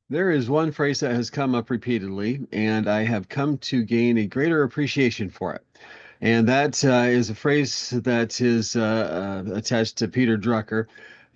There is one phrase that has come up repeatedly, and I have come to gain a greater appreciation for it. And that is a phrase that is attached to Peter Drucker.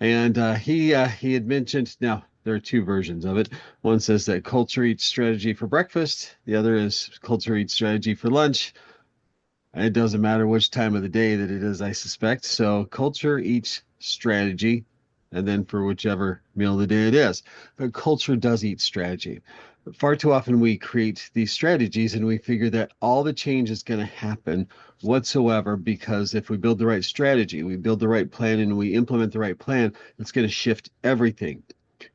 And he had mentioned, now there are two versions of it. One says that culture eats strategy for breakfast. The other is culture eats strategy for lunch. It doesn't matter which time of the day that it is, I suspect. So culture eats strategy, and then for whichever meal of the day it is. But culture does eat strategy. But far too often we create these strategies and we figure that all the change is going to happen whatsoever because if we build the right strategy, we build the right plan, and we implement the right plan, it's going to shift everything.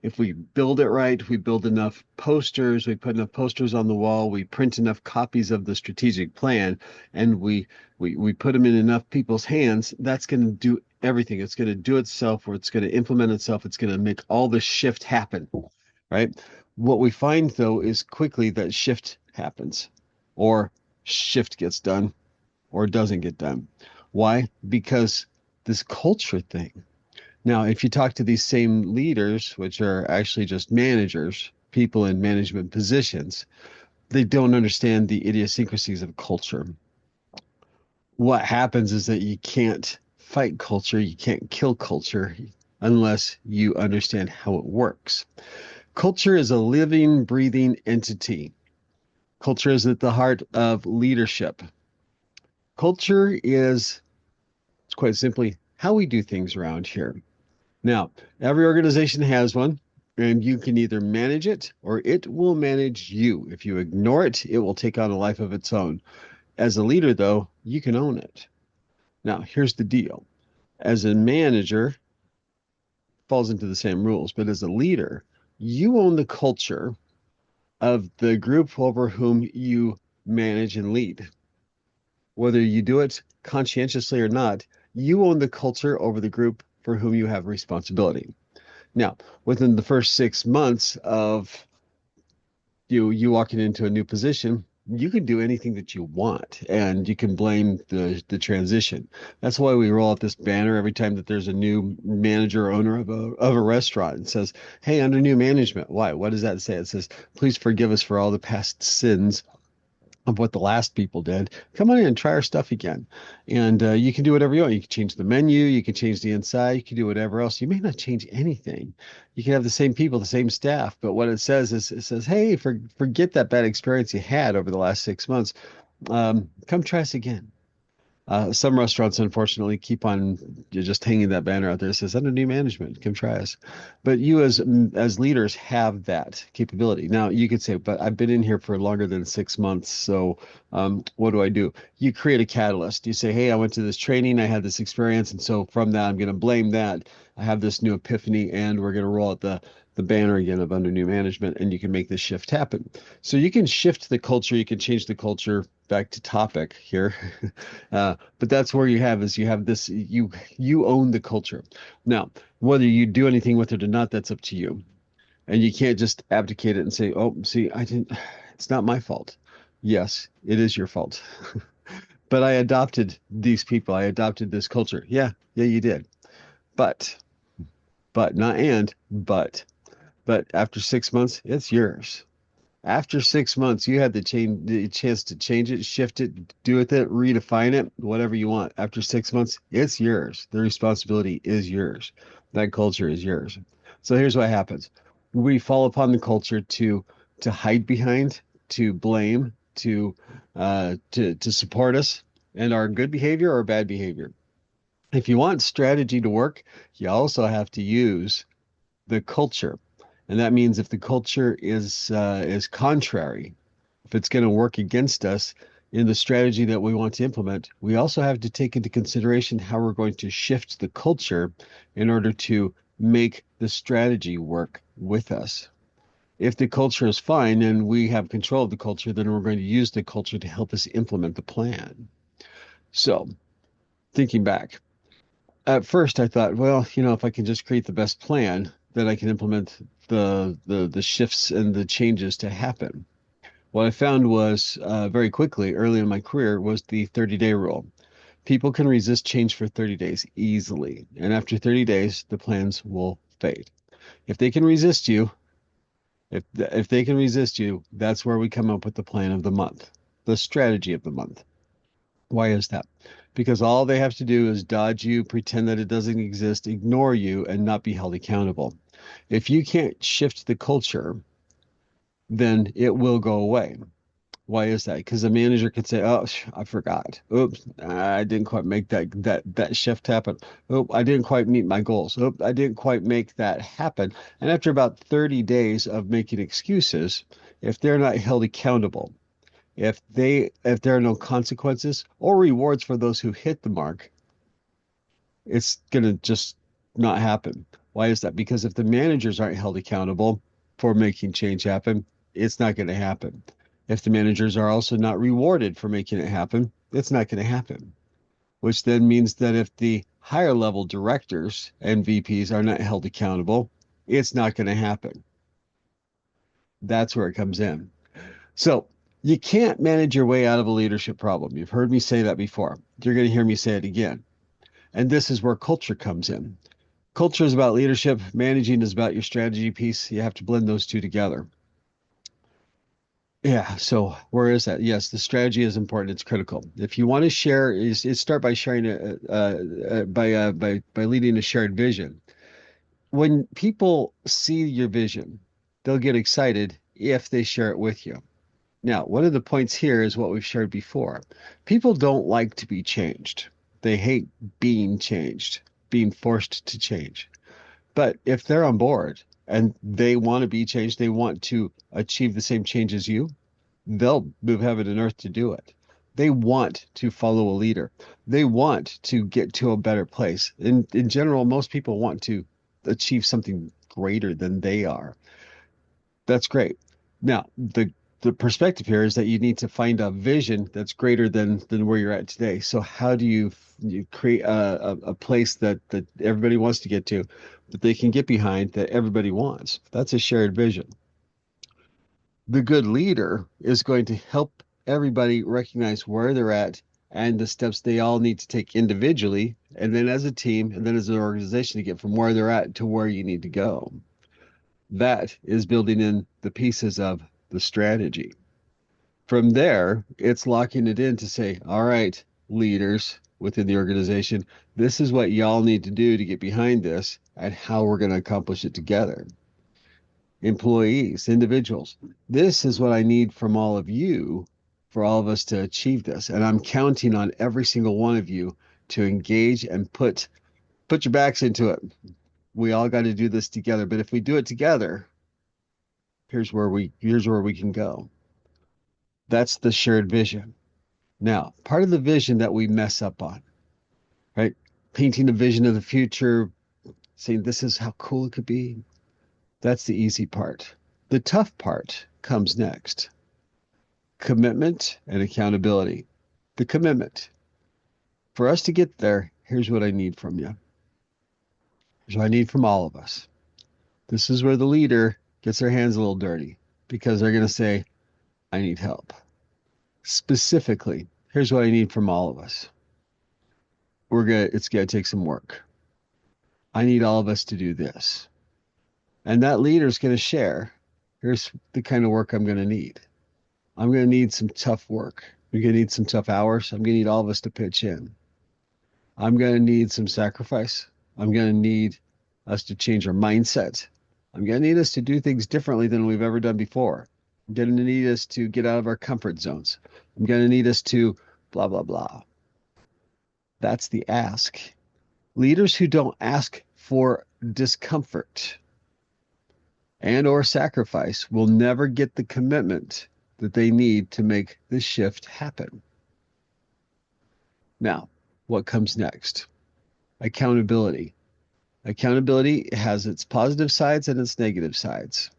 If we build it right, we build enough posters, we put enough posters on the wall, we print enough copies of the strategic plan, and we put them in enough people's hands, that's going to do everything. It's going to do itself, or it's going to implement itself. It's going to make all the shift happen, right? What we find though is quickly that shift happens, or shift gets done, or doesn't get done. Why? Because this culture thing. Now, if you talk to these same leaders, which are actually just managers, people in management positions, they don't understand the idiosyncrasies of culture. What happens is that you can't fight culture, you can't kill culture unless you understand how it works. Culture is a living, breathing entity. Culture is at the heart of leadership. Culture is, it's quite simply, how we do things around here. Now, every organization has one, and you can either manage it or it will manage you. If you ignore it, it will take on a life of its own. As a leader, though, you can own it. Now, here's the deal. As a manager, falls into the same rules, but as a leader, you own the culture of the group over whom you manage and lead. Whether you do it conscientiously or not, you own the culture over the group for whom you have responsibility. Now, within the first 6 months of you walking into a new position, you can do anything that you want, and you can blame the transition. That's why we roll out this banner every time that there's a new manager or owner of a restaurant. It says, "Hey, under new management." Why? What does that say? It says, "Please forgive us for all the past sins of what the last people did. Come on in and try our stuff again." And you can do whatever you want. You can change the menu, you can change the inside, you can do whatever else. You may not change anything. You can have the same people, the same staff, but what it says is it says, "Hey, forget that bad experience you had over the last 6 months. Come try us again." Some restaurants, unfortunately, keep on just hanging that banner out there that says under new management, come try us. But you as leaders have that capability. Now you could say, but I've been in here for longer than 6 months, so what do I do? You create a catalyst. You say, hey, I went to this training, I had this experience, and so from that, I'm going to blame that. I have this new epiphany, and we're going to roll out the banner again of under new management, and you can make this shift happen. So you can shift the culture, you can change the culture. Back to topic here. But that's where you have this, you own the culture. Now, whether you do anything with it or not, that's up to you. And you can't just abdicate it and say, "Oh, see, I didn't, it's not my fault." Yes, it is your fault. But I adopted these people. I adopted this culture. Yeah, yeah, you did. But, not and, but after 6 months, it's yours. After 6 months, you had the chance to change it, shift it, do with it, redefine it, whatever you want. After 6 months, it's yours. The responsibility is yours. That culture is yours. So here's what happens. We fall upon the culture to hide behind, to blame, to support us and our good behavior or bad behavior. If you want strategy to work, you also have to use the culture. And that means if the culture is contrary, if it's going to work against us in the strategy that we want to implement, we also have to take into consideration how we're going to shift the culture in order to make the strategy work with us. If the culture is fine and we have control of the culture, then we're going to use the culture to help us implement the plan. So, thinking back, at first I thought, well, if I can just create the best plan, then I can implement the shifts and the changes to happen. What I found was very quickly, early in my career, was the 30-day rule. People can resist change for 30 days easily, and after 30 days, the plans will fade. If they can resist you, If they can resist you, that's where we come up with the plan of the month, the strategy of the month. Why is that? Because all they have to do is dodge you, pretend that it doesn't exist, ignore you, and not be held accountable. If you can't shift the culture, then it will go away. Why is that? Because the manager could say, "Oh, I forgot. Oops, I didn't quite make that shift happen. Oh, I didn't quite meet my goals. Oh, I didn't quite make that happen." And after about 30 days of making excuses, if they're not held accountable, if there are no consequences or rewards for those who hit the mark, it's gonna just not happen. Why is that? Because if the managers aren't held accountable for making change happen, it's not going to happen. If the managers are also not rewarded for making it happen, it's not going to happen. Which then means that if the higher level directors and VPs are not held accountable, it's not going to happen. That's where it comes in. So you can't manage your way out of a leadership problem. You've heard me say that before. You're going to hear me say it again. And this is where culture comes in. Culture is about leadership. Managing is about your strategy piece. You have to blend those two together. Yeah. So where is that? Yes, the strategy is important. It's critical. If you want to share, is start by sharing by leading a shared vision. When people see your vision, they'll get excited if they share it with you. Now, one of the points here is what we've shared before. People don't like to be changed. They hate being changed, being forced to change. But if they're on board and they want to be changed, they want to achieve the same change as you, they'll move heaven and earth to do it. They want to follow a leader. They want to get to a better place. In general, most people want to achieve something greater than they are. That's great. Now, the perspective here is that you need to find a vision that's greater than where you're at today. So how do you create a place that everybody wants to get to, that they can get behind, that everybody wants? That's a shared vision. The good leader is going to help everybody recognize where they're at and the steps they all need to take individually, and then as a team, and then as an organization to get from where they're at to where you need to go. That is building in the pieces of the strategy. From there, it's locking it in to say, all right, leaders within the organization, this is what y'all need to do to get behind this and how we're going to accomplish it together. Employees, individuals, this is what I need from all of you for all of us to achieve this. And I'm counting on every single one of you to engage and put your backs into it. We all got to do this together. But if we do it together, here's where we can go. That's the shared vision. Now, part of the vision that we mess up on, right? Painting a vision of the future, saying this is how cool it could be. That's the easy part. The tough part comes next. Commitment and accountability. The commitment. For us to get there, here's what I need from you. Here's what I need from all of us. This is where the leader gets their hands a little dirty because they're going to say, I need help. Specifically, here's what I need from all of us. It's gonna take some work. I need all of us to do this. And that leader's gonna share. Here's the kind of work I'm gonna need. I'm gonna need some tough work. We're gonna need some tough hours. I'm gonna need all of us to pitch in. I'm gonna need some sacrifice. I'm gonna need us to change our mindset. I'm gonna need us to do things differently than we've ever done before. I'm gonna need us to get out of our comfort zones. I'm gonna need us to blah, blah, blah. That's the ask. Leaders who don't ask for discomfort and or sacrifice will never get the commitment that they need to make this shift happen. Now, what comes next? Accountability. Accountability has its positive sides and its negative sides.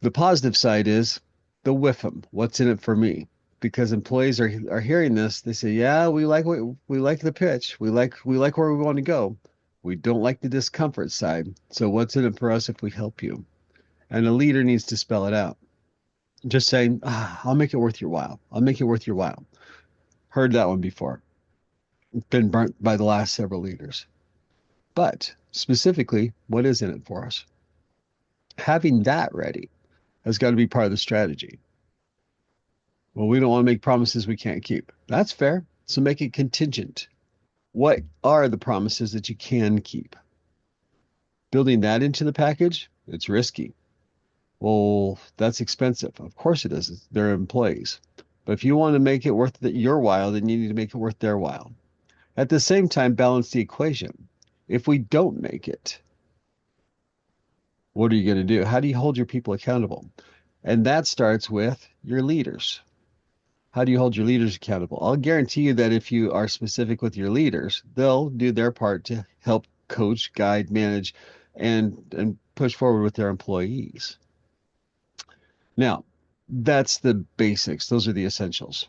The positive side is the WIFM. What's in it for me? Because employees are hearing this, they say, "Yeah, we like the pitch. We like where we want to go. We don't like the discomfort side. So what's in it for us if we help you?" And a leader needs to spell it out. Just saying, "I'll make it worth your while. I'll make it worth your while." Heard that one before. Been burnt by the last several leaders. But specifically, what is in it for us? Having that ready has got to be part of the strategy. Well, we don't want to make promises we can't keep. That's fair. So make it contingent. What are the promises that you can keep? Building that into the package, it's risky. Well, that's expensive. Of course it is. They're employees. But if you want to make it worth your while, then you need to make it worth their while. At the same time, balance the equation. If we don't make it, what are you going to do? How do you hold your people accountable? And that starts with your leaders. How do you hold your leaders accountable? I'll guarantee you that if you are specific with your leaders, they'll do their part to help coach, guide, manage, and push forward with their employees. Now, that's the basics. Those are the essentials.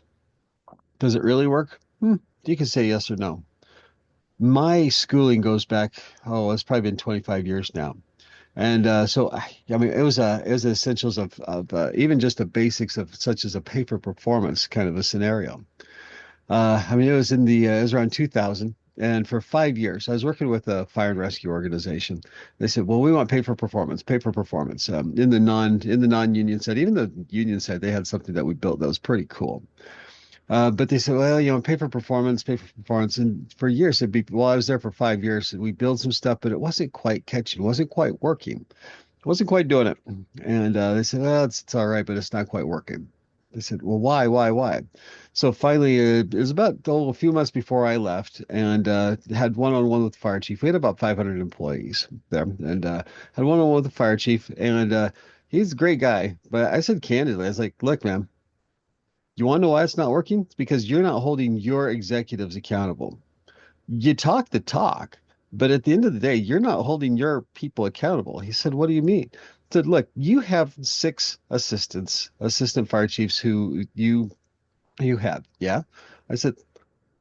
Does it really work? You can say yes or no. My schooling goes back, oh, it's probably been 25 years now. And so, I mean, it was the essentials of even just the basics of such as a pay for performance kind of a scenario. I mean, it was around 2000. And for 5 years, I was working with a fire and rescue organization. They said, "Well, we want pay for performance." In the non-union side, even the union side, they had something that we built that was pretty cool. But they said, "Well, pay for performance." And for years, I was there for 5 years. We built some stuff, but it wasn't quite catching, wasn't quite working, wasn't quite doing it. And they said, "Well, it's all right, but it's not quite working." They said, "Well, why?" So finally, it was about a few months before I left, and had one-on-one with the fire chief. We had about 500 employees there, and had one-on-one with the fire chief, and he's a great guy. But I said candidly, I was like, "Look, man, you want to know why it's not working? It's because you're not holding your executives accountable. You talk the talk, but at the end of the day, you're not holding your people accountable." He said, "What do you mean?" I said, "Look, you have six assistant fire chiefs who you have. Yeah." I said,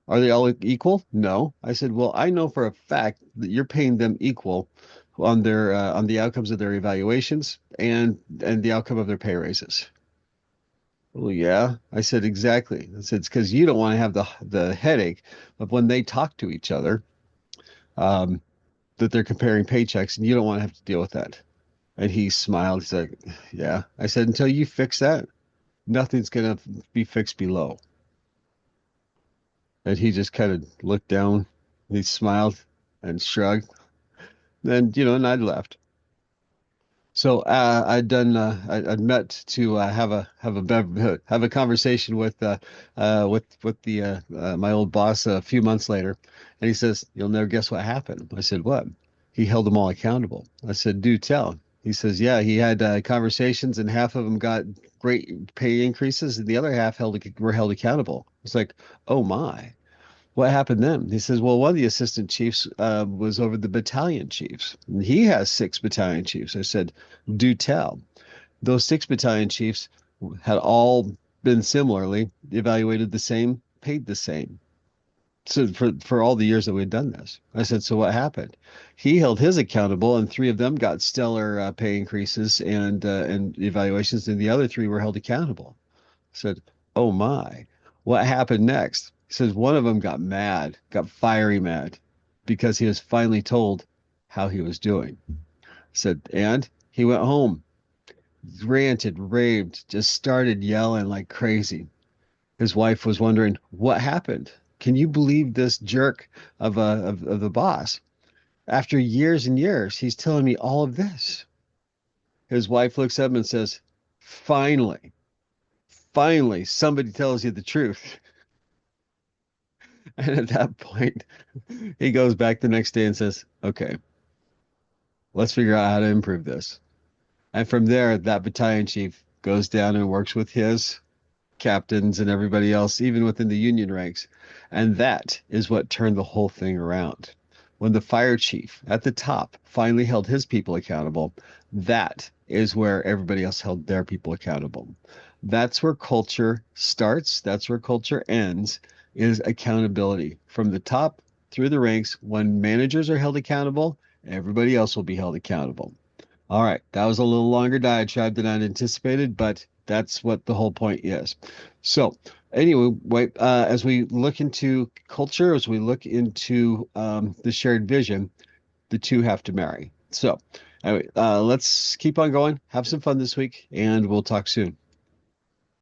"Are they all equal?" "No." I said, "Well, I know for a fact that you're paying them equal on the outcomes of their evaluations and the outcome of their pay raises." "Well, yeah." I said, "Exactly." I said, "It's because you don't want to have the headache of when they talk to each other, um, that they're comparing paychecks, and you don't want to have to deal with that." And he smiled. He's like, "Yeah." I said, "Until you fix that, nothing's gonna be fixed below." And he just kind of looked down, he smiled and shrugged. And I left. So I'd met to have a conversation with the my old boss a few months later, and he says, "You'll never guess what happened." I said, "What?" He held them all accountable. I said, "Do tell." He says, "Yeah, he had conversations, and half of them got great pay increases, and the other half were held accountable." It's like, "Oh my." "What happened then?" He says, "Well, one of the assistant chiefs was over the battalion chiefs. And he has six battalion chiefs." I said, "Do tell." Those six battalion chiefs had all been similarly evaluated the same, paid the same. So for all the years that we'd done this, I said, "So what happened?" He held his accountable, and three of them got stellar pay increases and evaluations, and the other three were held accountable. Said, "Oh my." "What happened next?" He says one of them got mad, got fiery mad, because he was finally told how he was doing. Said, and he went home, ranted, raved, just started yelling like crazy. His wife was wondering, what happened? Can you believe this jerk of the boss? After years and years, he's telling me all of this. His wife looks up and says, finally, finally, somebody tells you the truth. And at that point, he goes back the next day and says, "Okay, let's figure out how to improve this." And from there, that battalion chief goes down and works with his captains and everybody else, even within the union ranks. And that is what turned the whole thing around. When the fire chief at the top finally held his people accountable, that is where everybody else held their people accountable. That's where culture starts. That's where culture ends, is accountability. From the top through the ranks, when managers are held accountable, everybody else will be held accountable. All right, that was a little longer diatribe than I'd anticipated, but that's what the whole point is. So, anyway, as we look into culture, as we look into the shared vision, the two have to marry. So, All right, let's keep on going. Have some fun this week, and we'll talk soon.